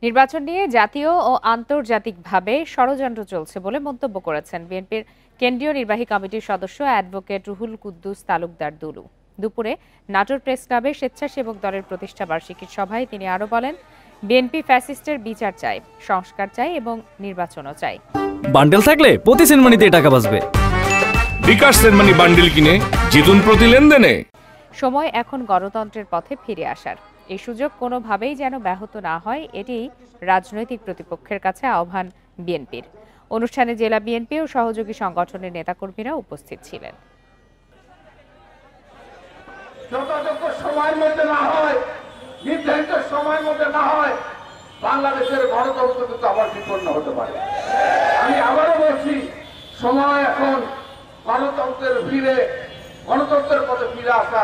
নির্বাচন নিয়ে জাতীয় ও আন্তর্জাতিকভাবে ষড়যন্ত্র চলছে বলে মন্তব্য করেছেন বিএনপির কেন্দ্রীয় নির্বাহী কমিটির সদস্য অ্যাডভোকেট রুহুল কুদ্দুস তালুকদার দুলু। দুপুরে নাটোর প্রেস ক্লাবে স্বেচ্ছাসেবক দলের প্রতিষ্ঠা বার্ষিকীর সভায় তিনি আরো বলেন, বিএনপি ফ্যাসিস্টের বিচার চায়, সংস্কার চায় এবং নির্বাচনও চায়। বান্ডেল থাকলে প্রতি সেনমানিতে টাকা বাঁচবে। বিকাশ সেনমানি বান্ডেল কিনে জিতুন প্রতি লেনদেনে। সময় এখন গণতন্ত্রের পথে ফিরে আসার। এই সুযোগ কোনোভাবেই যেন ব্যাহত না হয়, এটি রাজনৈতিক প্রতিপক্ষের কাছে আহ্বান বিএনপির। অনুষ্ঠানে জেলা বিএনপি ও সহযোগী সংগঠনের নেতাকর্মীরা উপস্থিত ছিলেন। যতটুকু সময়ের মধ্যে না হয়, নির্ধারিত সময়ের মধ্যে না হয়, বাংলাদেশের গণতন্ত্র কিন্তু আবার বিপন্ন হতে পারে। আমি আবারও বলছি, সময় এখন গণতন্ত্রের পথে ফিরে আসা।